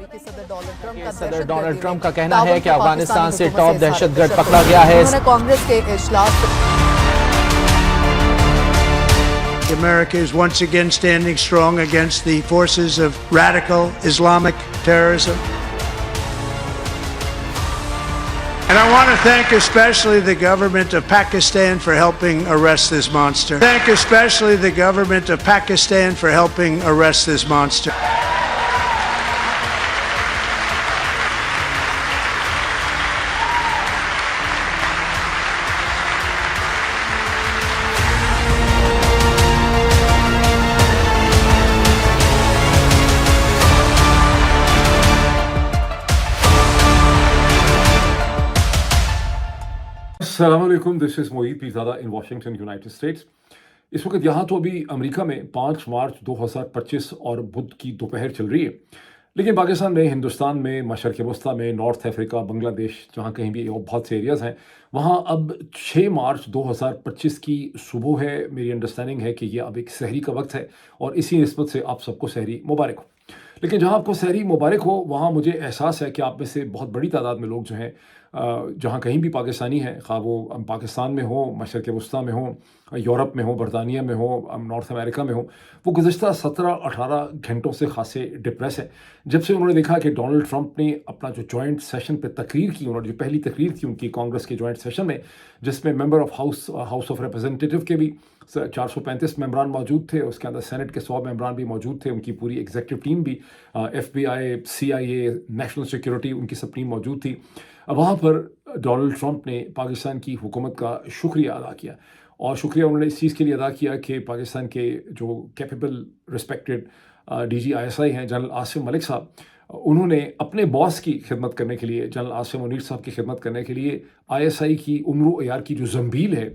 صدر Donald Trump کا کہنا ہے کہ افغانستان سے ٹاپ دہشت گرد پکڑا گیا ہے. کانگریس کے اجلاس America is once again standing strong against the forces of radical Islamic terrorism. And I want to thank especially the government of Pakistan for helping arrest this monster. Thank especially the government of Pakistan for helping arrest this monster. السلام علیکم، this is Moeed Pirzada in Washington United States. اس وقت یہاں تو ابھی امریکہ میں 5 مارچ 2025 اور بدھ کی دوپہر چل رہی ہے، لیکن پاکستان میں، ہندوستان میں، مشرق وسطیٰ میں، نارتھ افریقہ، بنگلہ دیش، جہاں کہیں بھی بہت سے ایریاز ہیں، وہاں اب 6 مارچ 2025 کی صبح ہے. میری انڈرسٹینڈنگ ہے کہ یہ اب ایک سحری کا وقت ہے اور اسی نسبت سے آپ سب کو سحری مبارک ہو. لیکن جہاں آپ کو سحری مبارک ہو، وہاں مجھے احساس ہے کہ آپ میں سے بہت بڑی تعداد میں لوگ جو ہیں جہاں کہیں بھی پاکستانی ہیں، خواہ وہ پاکستان میں ہوں، مشرق وسطیٰ میں ہوں، یورپ میں ہوں، برطانیہ میں ہوں، نارتھ امریکہ میں ہوں، وہ گزشتہ 17-18 گھنٹوں سے خاصے ڈپریس ہیں. جب سے انہوں نے دیکھا کہ ڈونلڈ ٹرمپ نے اپنا جو جوائنٹ سیشن پہ تقریر کی، انہوں نے جو پہلی تقریر کی ان کی کانگریس کے جوائنٹ سیشن میں، جس میں ممبر آف ہاؤس آف ریپرزینٹیٹیو کے بھی 435 ممبران موجود تھے، اس کے اندر سینٹ کے 100 ممبران بھی موجود تھے، ان کی پوری ایگزیکٹو ٹیم بھی، FBI، CIA، نیشنل سیکیورٹی، ان کی سب ٹیم موجود تھی. وہاں پر ڈونلڈ ٹرمپ نے پاکستان کی حکومت کا شکریہ ادا کیا، اور شکریہ انہوں نے اس چیز کے لیے ادا کیا کہ پاکستان کے جو کیپیبل رسپیکٹڈ DGISI ہیں جنرل عاصم ملک صاحب، انہوں نے اپنے باس کی خدمت کرنے کے لیے، جنرل عاصم منیر صاحب کی خدمت کرنے کے لیے ISI کی عمر و عیار کی جو زنبیل ہے،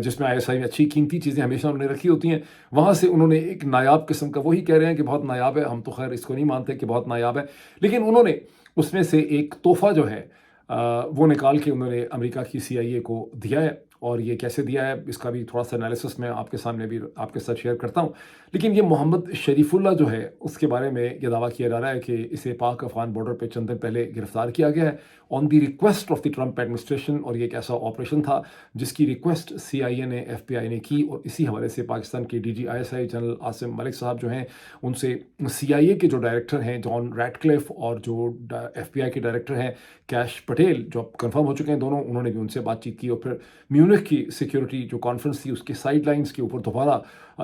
جس میں ISI میں اچھی قیمتی چیزیں ہمیشہ انہوں نے رکھی ہوتی ہیں، وہاں سے انہوں نے ایک نایاب قسم کا، وہی کہہ رہے ہیں کہ بہت نایاب ہے، ہم تو خیر اس کو نہیں مانتے کہ بہت نایاب ہے، لیکن انہوں نے اس میں سے ایک تحفہ جو ہے وہ نکال کے انہوں نے امریکہ کی CIA کو دیا ہے. اور یہ کیسے دیا ہے اس کا بھی تھوڑا سا انالیسس میں آپ کے سامنے بھی آپ کے ساتھ شیئر کرتا ہوں. لیکن یہ محمد شریف اللہ جو ہے، اس کے بارے میں یہ دعویٰ کیا جا رہا ہے کہ اسے پاک افغان بارڈر پہ چند دن پہلے گرفتار کیا گیا ہے on the request of the Trump administration, اور یہ ایک ایسا آپریشن تھا جس کی ریکویسٹ CIA نے، FBI نے کی، اور اسی حوالے سے پاکستان کے DGISI جنرل عاصم ملک صاحب جو ہیں، ان سے CIA کے جو ڈائریکٹر ہیں جان ریٹ کلف، اور جو FBI کے ڈائریکٹر ہیں کیش پٹیل، جو اب کنفرم ہو چکے ہیں دونوں، انہوں نے بھی ان سے بات چیت کی. اور پھر میونخ کی سیکیورٹی جو کانفرنس تھی، اس کے سائڈ لائنز کے اوپر دوبارہ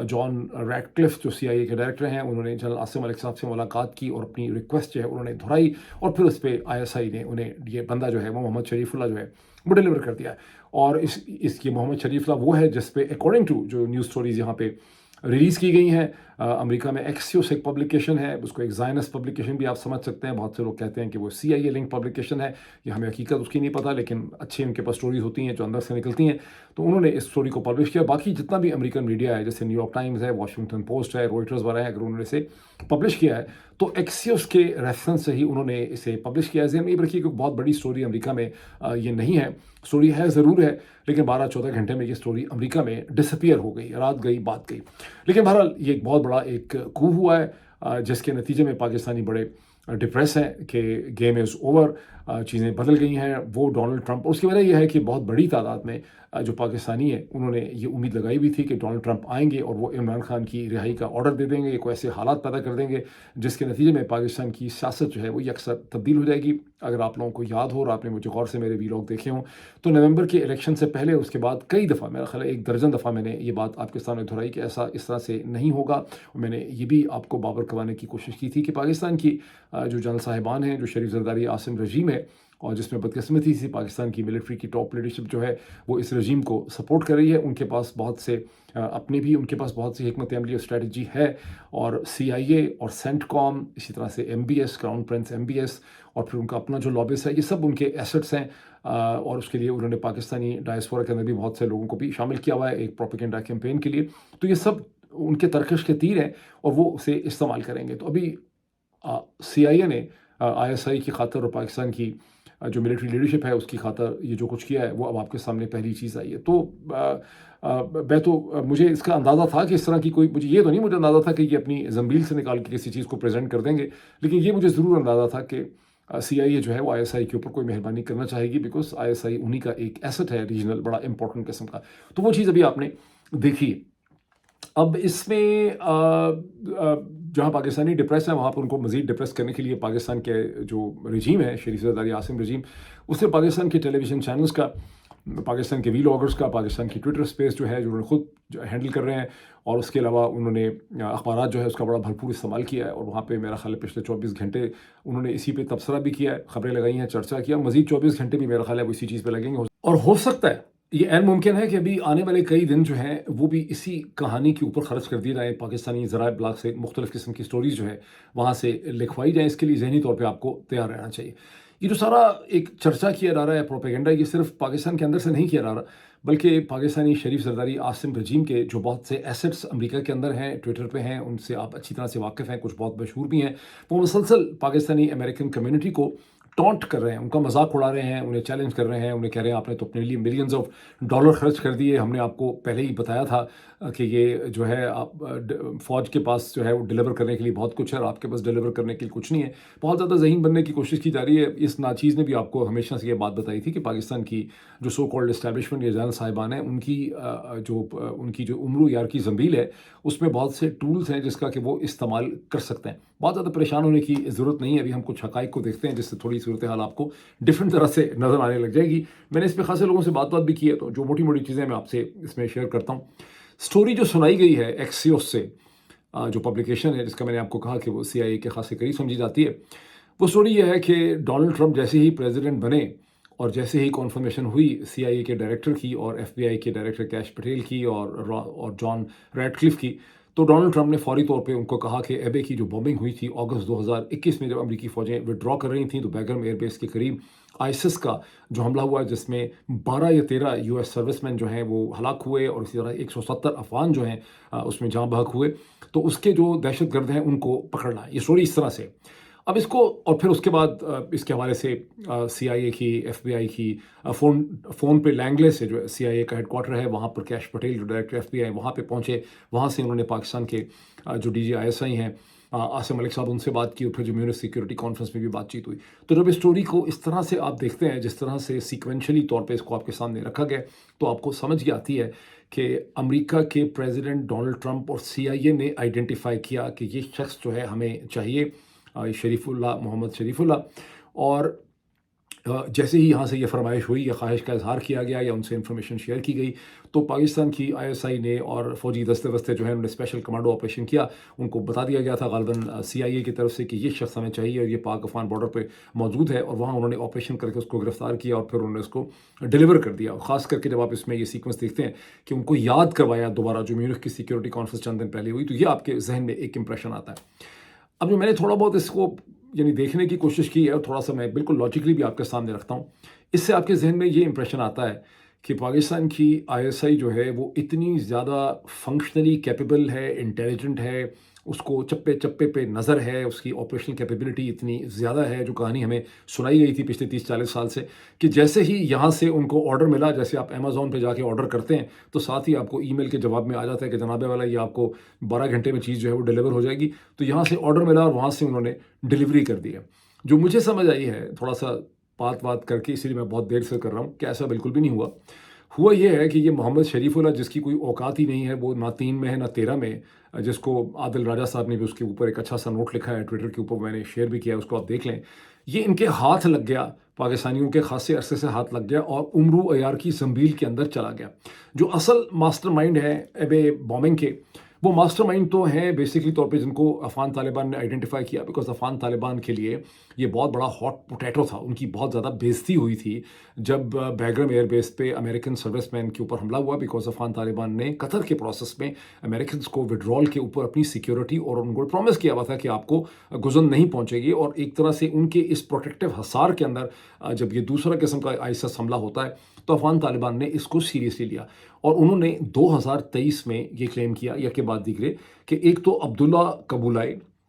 جان ریٹ کلف جو CIA کے ڈائریکٹر ہیں، انہوں نے جنرل عاصم ملک صاحب سے ملاقات کی اور اپنی ریکویسٹ جو ہے انہوں نے دہرائی، اور پھر اس پہ ISI نے انہیں یہ بندہ جو ہے وہ محمد شریف اللہ جو ہے وہ ڈیلیور کر دیا ہے. اور اس کی محمد شریف اللہ وہ ہے جس پہ اکارڈنگ ٹو جو نیوز سٹوریز یہاں پہ ریلیز کی گئی ہیں، امریکہ میں ایکسیوس ایک پبلیکیشن ہے، اس کو ایک زائنس پبلیکیشن بھی آپ سمجھ سکتے ہیں. بہت سے لوگ کہتے ہیں کہ وہ CIA لنک پبلیکیشن ہے، یہ ہمیں حقیقت اس کی نہیں پتہ، لیکن اچھی ان کے پاس سٹوریز ہوتی ہیں جو اندر سے نکلتی ہیں، تو انہوں نے اس سٹوری کو پبلش کیا. باقی جتنا بھی امریکن میڈیا ہے، جیسے نیو یارک ٹائمز ہے، واشنگٹن پوسٹ ہے، روئٹرز وغیرہ ہے، اگر انہوں نے اسے پبلش کیا ہے تو ایکسیوس کے ریفرنس سے ہی انہوں نے اسے پبلش کیا ہے. ذہن میں یہ رکھیے کہ بہت بڑی سٹوری امریکہ میں یہ نہیں ہے، سٹوری ہے ضرور ہے، لیکن 12-14 گھنٹے میں یہ سٹوری امریکہ میں ڈسپیئر ہو گئی، رات گئی بات گئی. لیکن بہرحال یہ ایک بہت بڑا ایک کو ہوا ہے، جس کے نتیجے میں پاکستانی بڑے ڈپریس ہیں کہ گیم از اوور، چیزیں بدل گئی ہیں. وہ ڈونلڈ ٹرمپ، اس کی وجہ یہ ہے کہ بہت بڑی تعداد میں جو پاکستانی ہیں، انہوں نے یہ امید لگائی بھی تھی کہ ڈونلڈ ٹرمپ آئیں گے اور وہ عمران خان کی رہائی کا آرڈر دے دیں گے، کوئی ایسے حالات پیدا کر دیں گے جس کے نتیجے میں پاکستان کی سیاست جو ہے وہ یکسر تبدیل ہو جائے گی. اگر آپ لوگوں کو یاد ہو اور آپ نے مجھے غور سے میرے ویلاگ دیکھے ہوں تو نومبر کے الیکشن سے پہلے، اس کے بعد کئی دفعہ، میرا خیال ہے 1 درجن دفعہ میں نے یہ بات آپ کے سامنے دہرائی کہ ایسا اس طرح سے نہیں ہوگا. میں نے یہ بھی آپ کو باور کروانے کی کوشش کی تھی کہ پاکستان کی جو جنرل صاحبان ہیں، جو شریف زرداری عاصم رجیم ہے، اور جس میں بدقسمتی سے پاکستان کی ملٹری کی ٹاپ لیڈرشپ جو ہے وہ اس رجیم کو سپورٹ کر رہی ہے. ان کے پاس بہت سے اپنے بھی، ان کے پاس بہت سی حکمت عملی اور اسٹریٹجی ہے، اور CIA اور سینٹ کام، اسی طرح سے MBS، کراؤن پرنس MBS، اور پھر ان کا اپنا جو لابس ہے، یہ سب ان کے ایسٹس ہیں. اور اس کے لیے انہوں نے پاکستانی ڈائسپورا کے اندر بھی بہت سے لوگوں کو بھی شامل کیا ہوا ہے ایک پروپیگنڈا کیمپین کے لیے. تو یہ سب ان کے ترکش کے تیر ہیں اور وہ اسے استعمال کریں گے. تو ابھی CIA نے ISI کی خاطر اور پاکستان کی جو ملٹری لیڈرشپ ہے اس کی خاطر یہ جو کچھ کیا ہے وہ اب آپ کے سامنے پہلی چیز آئی ہے. تو مجھے اس کا اندازہ تھا کہ اس طرح کی کوئی مجھے اندازہ تھا کہ یہ اپنی زنبیل سے نکال کے کسی چیز کو پریزنٹ کر دیں گے, لیکن یہ مجھے ضرور اندازہ تھا کہ سی آئی اے جو ہے وہ آئی ایس آئی کے اوپر کوئی مہربانی کرنا چاہے گی, بیکاز آئی ایس آئی انہی کا ایک ایسٹ ہے ریجنل, بڑا امپورٹنٹ قسم کا. تو وہ چیز ابھی آپ نے دیکھی. اب اس میں جہاں پاکستانی ڈپریس ہیں وہاں پر ان کو مزید ڈپریس کرنے کے لیے پاکستان کے جو رجیم ہے, شریف زرداری عاصم رجیم, اس نے پاکستان کے ٹیلی ویژن چینلز کا, پاکستان کے ویلاگرز کا, پاکستان کی ٹویٹر سپیس جو ہے جو انہوں نے خود ہینڈل کر رہے ہیں, اور اس کے علاوہ انہوں نے اخبارات جو ہے اس کا بڑا بھرپور استعمال کیا ہے, اور وہاں پہ میرا خیال ہے پچھلے 24 گھنٹے انہوں نے اسی پہ تبصرہ بھی کیا ہے, خبریں لگائی ہیں, چرچا کیا. مزید 24 گھنٹے بھی میرا خیال ہے وہ اسی چیز پہ لگیں گے, اور ہو سکتا ہے یہ عین ممکن ہے کہ ابھی آنے والے کئی دن جو ہیں وہ بھی اسی کہانی کے اوپر خرچ کر دیے جائیں. پاکستانی ذرائع ابلاغ سے مختلف قسم کی سٹوریز جو ہے وہاں سے لکھوائی جائیں. اس کے لیے ذہنی طور پہ آپ کو تیار رہنا چاہیے. یہ جو سارا ایک چرچا کیا جا رہا ہے, پروپیگنڈا, یہ صرف پاکستان کے اندر سے نہیں کیا جا رہا, بلکہ پاکستانی شریف زرداری عاصم رجیم کے جو بہت سے ایسٹس امریکہ کے اندر ہیں, ٹویٹر پہ ہیں, ان سے آپ اچھی طرح سے واقف ہیں, کچھ بہت مشہور بھی ہیں, وہ مسلسل پاکستانی امریکن کمیونٹی کو ٹونٹ کر رہے ہیں, ان کا مذاق اڑا رہے ہیں, انہیں چیلنج کر رہے ہیں, انہیں کہہ رہے ہیں آپ نے تو اپنے لیے ملینز آف ڈالر خرچ کر دیے, ہم نے آپ کو پہلے ہی بتایا تھا کہ یہ جو ہے آپ فوج کے پاس جو ہے وہ ڈیلیور کرنے کے لیے بہت کچھ ہے اور آپ کے پاس ڈیلیور کرنے کے لیے کچھ نہیں ہے. بہت زیادہ ذہین بننے کی کوشش کی جا رہی ہے. اس ناچیز نے بھی آپ کو ہمیشہ سے یہ بات بتائی تھی کہ پاکستان کی جو سو کالڈ اسٹیبلشمنٹ یا جنرل صاحبان ہیں, ان کی جو عمر و یار کی زنبیل ہے اس میں بہت سے ٹولز ہیں جس کا کہ وہ استعمال کر سکتے ہیں. بہت زیادہ پریشان ہونے کی ضرورت نہیں ہے. ابھی ہم کچھ حقائق کو دیکھتے ہیں جس سے تھوڑی صورتحال آپ کو ڈفرینٹ طرح سے نظر آنے لگ جائے گی. میں نے اس پہ خاصے لوگوں سے بات بھی کی ہے, تو جو موٹی موٹی چیزیں میں آپ سے اس میں شیئر کرتا ہوں. سٹوری جو سنائی گئی ہے ایکسیوس سے, جو پبلیکیشن ہے جس کا میں نے آپ کو کہا کہ وہ سی آئی اے کے خاصے قریب سمجھی جاتی ہے, وہ سٹوری یہ ہے کہ ڈونلڈ ٹرمپ جیسے ہی پریزیڈنٹ بنے اور جیسے ہی کنفرمیشن ہوئی سی آئی اے کے ڈائریکٹر کی اور ایف بی آئی کے ڈائریکٹر کیش پٹیل کی اور جان ریڈ کلف کی, تو ڈونلڈ ٹرمپ نے فوری طور پہ ان کو کہا کہ ایبے کی جو بمبنگ ہوئی تھی اگست 2021 میں, جب امریکی فوجیں ودرا کر رہی تھیں, تو بیگم ایئر بیس کے قریب آئیسس کا جو حملہ ہوا جس میں 12 یا 13 یو ایس سروس مین جو ہیں وہ ہلاک ہوئے, اور اسی طرح 170 افغان جو ہیں اس میں جاں بحق ہوئے, تو اس کے جو دہشت گرد ہیں ان کو پکڑنا. یہ سٹوری اس طرح سے. اب اس کو, اور پھر اس کے بعد اس کے حوالے سے سی آئی اے کی, ایف بی آئی کی فون پہ لینگلے سے جو سی آئی اے کا ہیڈ کوارٹر ہے وہاں پر کیش پٹیل جو ڈائریکٹر ایف بی آئی وہاں پہ پہنچے, وہاں سے انہوں نے پاکستان کے جو D G I S I ہیں عاصم ملک صاحب ان سے بات کی, اور پھر جو میونس سیکورٹی کانفرنس میں بھی بات چیت ہوئی. تو جب اس سٹوری کو اس طرح سے آپ دیکھتے ہیں, جس طرح سے سیکوینشلی طور پہ اس کو آپ کے سامنے رکھا گیا, تو آپ کو سمجھ یہ آتی ہے کہ امریکہ کے پریزیڈنٹ ڈونلڈ ٹرمپ اور سی آئی اے نے آئیڈینٹیفائی کیا کہ یہ شخص جو ہے ہمیں چاہیے, شریف اللہ, محمد شریف اللہ. اور جیسے ہی یہاں سے یہ فرمائش ہوئی یا خواہش کا اظہار کیا گیا یا ان سے انفارمیشن شیئر کی گئی, تو پاکستان کی آئی ایس آئی نے اور فوجی دستے جو ہیں انہوں نے اسپیشل کمانڈو آپریشن کیا. ان کو بتا دیا گیا تھا غالباً سی آئی اے کی طرف سے کہ یہ شخص ہمیں چاہیے اور یہ پاک افغان بارڈر پہ موجود ہے, اور وہاں انہوں نے آپریشن کر کے اس کو گرفتار کیا اور پھر انہوں نے اس کو ڈیلیور کر دیا. خاص کر کے جب آپ اس میں یہ سیکوینس دیکھتے ہیں کہ ان کو یاد کروایا دوبارہ جو میونخ کی سیکورٹی کانفرنس چند دن پہلے ہوئی, تو یہ آپ کے ذہن میں ایک امپریشن آتا ہے. اب جو میں نے تھوڑا بہت اس کو یعنی دیکھنے کی کوشش کی ہے, اور تھوڑا سا میں بالکل لاجیکلی بھی آپ کے سامنے رکھتا ہوں, اس سے آپ کے ذہن میں یہ امپریشن آتا ہے کہ پاکستان کی آئی ایس آئی جو ہے وہ اتنی زیادہ فنکشنلی کیپیبل ہے, انٹیلیجنٹ ہے, اس کو چپے چپے پہ نظر ہے, اس کی آپریشنل کیپیبلٹی اتنی زیادہ ہے, جو کہانی ہمیں سنائی گئی تھی پچھلے 30-40 سال سے, کہ جیسے ہی یہاں سے ان کو آرڈر ملا, جیسے آپ امیزون پہ جا کے آرڈر کرتے ہیں تو ساتھ ہی آپ کو ای میل کے جواب میں آ جاتا ہے کہ جناب والا یہ آپ کو 12 گھنٹے میں چیز جو ہے وہ ڈیلیور ہو جائے گی. تو یہاں سے آرڈر ملا اور وہاں سے انہوں نے ڈیلیوری کر دی ہے. جو مجھے سمجھ آئی ہے تھوڑا سا بات کر کے, اسی لیے میں بہت دیر سے کر رہا ہوں, کہ ایسا بالکل بھی نہیں ہوا یہ ہے کہ یہ محمد شریف اللہ, جس کی کوئی اوقات ہی نہیں ہے, وہ نہ 3 میں ہے نہ 13 میں, جس کو عادل راجہ صاحب نے بھی اس کے اوپر ایک اچھا سا نوٹ لکھا ہے ٹویٹر کے اوپر, میں نے شیئر بھی کیا, اس کو آپ دیکھ لیں. یہ ان کے ہاتھ لگ گیا, پاکستانیوں کے خاصے عرصے سے ہاتھ لگ گیا اور عمرو عیار کی زنبیل کے اندر چلا گیا. جو اصل ماسٹر مائنڈ ہے ایبے بومنگ کے, وہ ماسٹر مائنڈ تو ہیں بیسکلی طور پہ جن کو افغان طالبان نے آئیڈینٹیفائی کیا, بیکاز افغان طالبان کے لیے یہ بہت بڑا ہاٹ پوٹیٹو تھا. ان کی بہت زیادہ بےزتی ہوئی تھی جب بیگرم ایئر بیس پہ امریکن سروس مین کے اوپر حملہ ہوا, بیکاز افغان طالبان نے قطر کے پروسیس میں امریکنس کو وڈرال کے اوپر اپنی سیکیورٹی اور ان کو پرومس کیا ہوا تھا کہ آپ کو گزن نہیں پہنچے گی, اور ایک طرح سے ان کے اس پروٹیکٹیو حصار کے اندر جب یہ دوسرا قسم کا آئیسس حملہ ہوتا ہے تو افغان طالبان نے اس کو سیریسلی لیا, اور انہوں نے 2023 میں یہ کلیم کیا یا کے بعد دیکھ لے کہ ایک تو عبداللہ قبول آئے,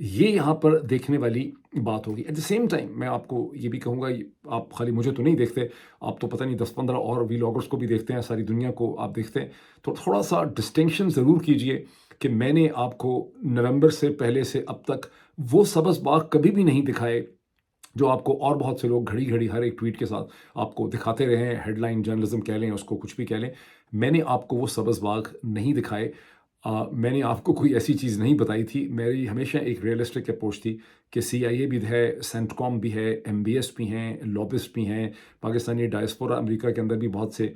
یہ یہاں پر دیکھنے والی بات ہوگی. ایٹ دا سیم ٹائم میں آپ کو یہ بھی کہوں گا، آپ خالی مجھے تو نہیں دیکھتے، آپ تو پتہ نہیں 10-15 اور ولاگرس کو بھی دیکھتے ہیں، ساری دنیا کو آپ دیکھتے ہیں، تو تھوڑا سا ڈسٹنکشن ضرور کیجئے کہ میں نے آپ کو نومبر سے پہلے سے اب تک وہ سبز باغ کبھی بھی نہیں دکھائے جو آپ کو اور بہت سے لوگ گھڑی گھڑی ہر ایک ٹویٹ کے ساتھ آپ کو دکھاتے رہے ہیں. ہیڈ لائن جرنلزم کہہ لیں، اس کو کچھ بھی کہہ لیں، میں نے آپ کو وہ سبز باغ نہیں دکھائے. میں نے آپ کو کوئی ایسی چیز نہیں بتائی تھی. میری ہمیشہ ایک ریئلسٹک اپروچ تھی کہ CIA بھی ہے، سینٹ کام بھی ہے، MBS بھی ہیں، لابسٹ بھی ہیں، پاکستانی ڈائسپورا امریکہ کے اندر بھی بہت سے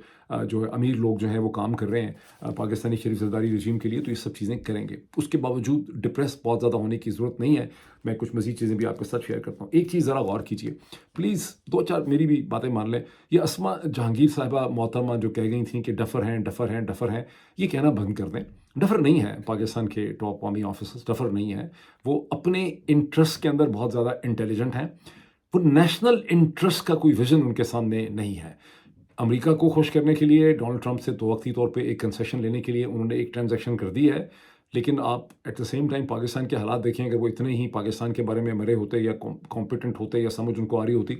جو ہے امیر لوگ جو ہیں وہ کام کر رہے ہیں پاکستانی شریف زرداری رجیم کے لیے. تو یہ سب چیزیں کریں گے. اس کے باوجود ڈپریس بہت زیادہ ہونے کی ضرورت نہیں ہے. میں کچھ مزید چیزیں بھی آپ کے ساتھ شیئر کرتا ہوں. ایک چیز ذرا غور کیجیے پلیز، 2-4 میری بھی باتیں مان لیں. یہ اسما جہانگیر صاحبہ محترمہ جو کہہ گئی تھیں کہ ڈفر ہیں ڈفر ہیں ڈفر ہیں، یہ کہنا بند کر دیں. ڈفر نہیں ہے پاکستان کے ٹاپ قومی آفیسرز، ڈفر نہیں ہے. وہ اپنے انٹرسٹ کے اندر بہت زیادہ انٹیلیجنٹ ہیں. وہ نیشنل انٹرسٹ کا کوئی ویژن ان کے سامنے نہیں ہے. امریکہ کو خوش کرنے کے لیے ڈونلڈ ٹرمپ سے تو وقتی طور پہ ایک کنسیشن لینے کے لیے انہوں نے ایک ٹرانزیکشن کر دی ہے، لیکن آپ at the same time Pakistan کے حالات دیکھیں. اگر وہ اتنے ہی پاکستان کے بارے میں مرے ہوتے یا کمپیٹنٹ ہوتے یا سمجھ ان کو آ رہی ہوتی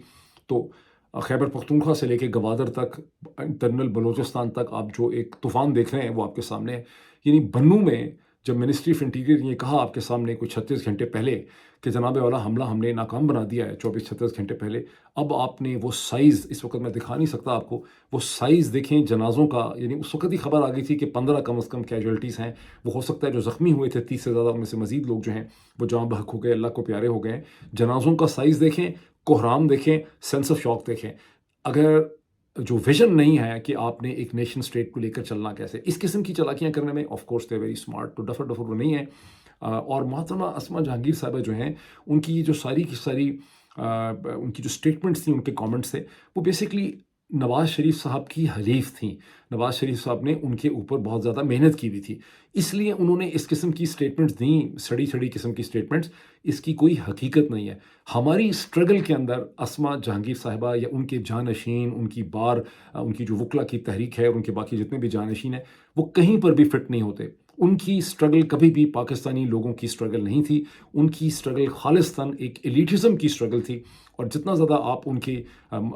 تو خیبر پختونخوا سے لے کے گوادر تک، انٹرنل بلوچستان تک آپ جو ایک طوفان دیکھ رہے ہیں وہ آپ کے سامنے ہے. یعنی بنو میں جب منسٹری آف انٹیریئر نے یہ کہا آپ کے سامنے کوئی 36 گھنٹے پہلے کہ جناب والا حملہ ہم نے ناکام بنا دیا ہے 24-36 گھنٹے پہلے، اب آپ نے وہ سائز، اس وقت میں دکھا نہیں سکتا آپ کو، وہ سائز دیکھیں جنازوں کا. یعنی اس وقت ہی خبر آ گئی تھی کہ 15 کم از کم کیجولٹیز ہیں. وہ ہو سکتا ہے جو زخمی ہوئے تھے 30 سے زیادہ، ان میں سے مزید لوگ جو ہیں وہ جاں بحق ہو گئے، اللہ کو پیارے ہو گئے. جنازوں کا سائز دیکھیں، کوہرام دیکھیں، سینس آف شاک دیکھیں. اگر جو ویژن نہیں ہے کہ آپ نے ایک نیشن اسٹیٹ کو لے کر چلنا کیسے، اس قسم کی چالاکیاں کرنے میں of course they very smart, تو ڈفر وہ نہیں ہے. اور محترمہ اسما جہانگیر صاحبہ جو ہیں، ان کی جو ساری کی ساری ان کی جو اسٹیٹمنٹس تھیں، ان کے کامنٹس تھے، وہ بیسکلی نواز شریف صاحب کی حلیف تھیں. نواز شریف صاحب نے ان کے اوپر بہت زیادہ محنت کی ہوئی تھی، اس لیے انہوں نے اس قسم کی اسٹیٹمنٹس دیں، سڑی سڑی قسم کی اسٹیٹمنٹس. اس کی کوئی حقیقت نہیں ہے. ہماری اسٹرگل کے اندر اسما جہانگیر صاحبہ یا ان کے جانشین، ان کی ان کی جو وکلا کی تحریک ہے اور ان کے باقی جتنے بھی جانشین ہیں، وہ کہیں پر بھی فٹ نہیں ہوتے. ان کی اسٹرگل کبھی بھی پاکستانی لوگوں کی اسٹرگل نہیں تھی. ان کی اسٹرگل خالصتاً ایک ایلیٹزم کی اسٹرگل تھی. اور جتنا زیادہ آپ ان کے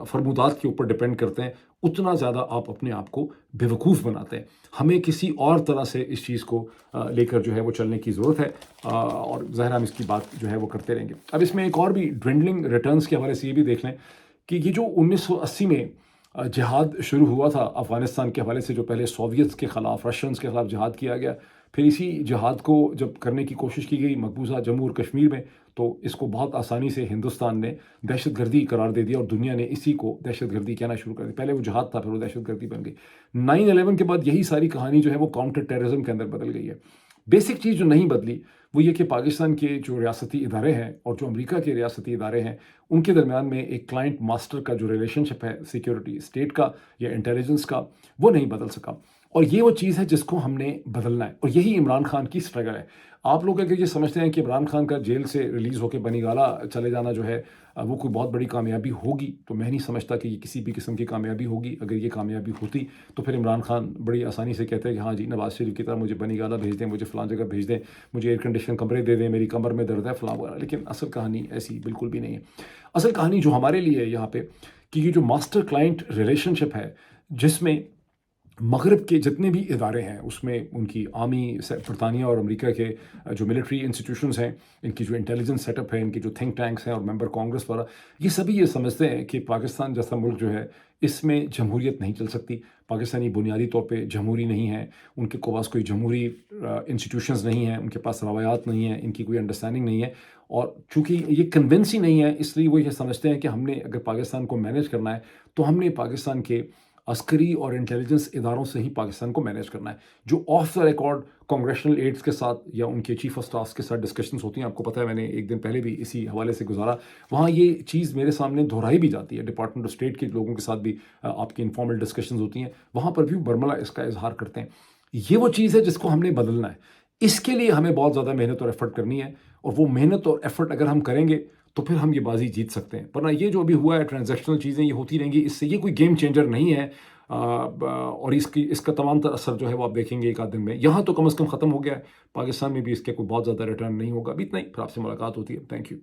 فرمودات کے اوپر ڈپینڈ کرتے ہیں، اتنا زیادہ آپ اپنے آپ کو بے وقوف بناتے ہیں. ہمیں کسی اور طرح سے اس چیز کو لے کر جو ہے وہ چلنے کی ضرورت ہے، اور ظاہر ہم اس کی بات جو ہے وہ کرتے رہیں گے. اب اس میں ایک اور بھی ڈوینڈلنگ ریٹرنز کے حوالے سے یہ بھی دیکھ لیں کہ یہ جو 1980 میں جہاد شروع ہوا تھا افغانستان کے حوالے سے، جو پہلے سوویتس کے خلاف، رشینز کے خلاف جہاد کیا گیا، پھر اسی جہاد کو جب کرنے کی کوشش کی گئی مقبوضہ جموں اور کشمیر میں، تو اس کو بہت آسانی سے ہندوستان نے دہشت گردی قرار دے دیا اور دنیا نے اسی کو دہشت گردی کہنا شروع کر دیا. پہلے وہ جہاد تھا، پھر وہ دہشت گردی بن گئی. 9/11 کے بعد یہی ساری کہانی جو ہے وہ کاؤنٹر ٹیررزم کے اندر بدل گئی ہے. بیسک چیز جو نہیں بدلی وہ یہ کہ پاکستان کے جو ریاستی ادارے ہیں اور جو امریکہ کے ریاستی ادارے ہیں، ان کے درمیان میں ایک کلائنٹ ماسٹر کا جو ریلیشن شپ ہے سیکیورٹی اسٹیٹ کا یا انٹیلیجنس کا، وہ نہیں بدل سکا. اور یہ وہ چیز ہے جس کو ہم نے بدلنا ہے، اور یہی عمران خان کی اسٹرگل ہے. آپ لوگ اگر یہ سمجھتے ہیں کہ عمران خان کا جیل سے ریلیز ہو کے بنی گالا چلے جانا جو ہے وہ کوئی بہت بڑی کامیابی ہوگی، تو میں نہیں سمجھتا کہ یہ کسی بھی قسم کی کامیابی ہوگی. اگر یہ کامیابی ہوتی تو پھر عمران خان بڑی آسانی سے کہتے ہیں کہ ہاں جی نواز شریف کی طرح مجھے بنی گالا بھیج دیں، مجھے فلاں جگہ بھیج دیں، مجھے ایئر کنڈیشن کمرے دے دیں، میری کمر میں درد ہے فلاں وغیرہ. لیکن اصل کہانی ایسی بالکل بھی نہیں ہے. اصل کہانی جو ہمارے لیے ہے یہاں پہ کہ یہ جو ماسٹر کلائنٹ ریلیشن شپ ہے، جس میں مغرب کے جتنے بھی ادارے ہیں، اس میں ان کی آرمی، برطانیہ اور امریکہ کے جو ملٹری انسٹیٹیوشنز ہیں، ان کی جو انٹیلیجنس سیٹ اپ ہے، ان کے جو تھنک ٹینکس ہیں اور ممبر کانگریس وغیرہ، یہ سبھی یہ سمجھتے ہیں کہ پاکستان جیسا ملک جو ہے اس میں جمہوریت نہیں چل سکتی. پاکستانی بنیادی طور پہ جمہوری نہیں ہے، ان کے پاس کوئی جمہوری انسٹیٹیوشنز نہیں ہیں، ان کے پاس روایات نہیں ہیں، ان کی کوئی انڈرسٹینڈنگ نہیں ہے. اور چونکہ یہ کنونس ہی نہیں ہے، اس لیے وہ یہ سمجھتے ہیں کہ ہم نے اگر پاکستان کو مینیج کرنا ہے تو ہم نے پاکستان کے عسکری اور انٹیلیجنس اداروں سے ہی پاکستان کو مینیج کرنا ہے. جو of the record congressional AIDS کے ساتھ یا ان کے چیف آف اسٹاف کے ساتھ ڈسکشنز ہوتی ہیں، آپ کو پتہ ہے میں نے ایک دن پہلے بھی اسی حوالے سے گزارا، وہاں یہ چیز میرے سامنے دہرائی بھی جاتی ہے. ڈپارٹمنٹ آف اسٹیٹ کے لوگوں کے ساتھ بھی آپ کی انفارمل ڈسکشنز ہوتی ہیں، وہاں پر بھی برملا اس کا اظہار کرتے ہیں. یہ وہ چیز ہے جس کو ہم نے بدلنا ہے. اس کے لیے ہمیں بہت زیادہ محنت اور ایفرٹ کرنی ہے، اور وہ محنت اور ایفرٹ اگر ہم کریں گے تو پھر ہم یہ بازی جیت سکتے ہیں. ورنہ یہ جو ابھی ہوا ہے ٹرانزیکشنل چیزیں یہ ہوتی رہیں گی، اس سے یہ کوئی گیم چینجر نہیں ہے. اور اس کا تمام تر اثر جو ہے وہ آپ دیکھیں گے ایک آدھ دن میں. یہاں تو کم از کم ختم ہو گیا ہے, پاکستان میں بھی اس کے کوئی بہت زیادہ ریٹرن نہیں ہوگا. ابھی اتنا ہی, پھر آپ سے ملاقات ہوتی ہے. Thank you.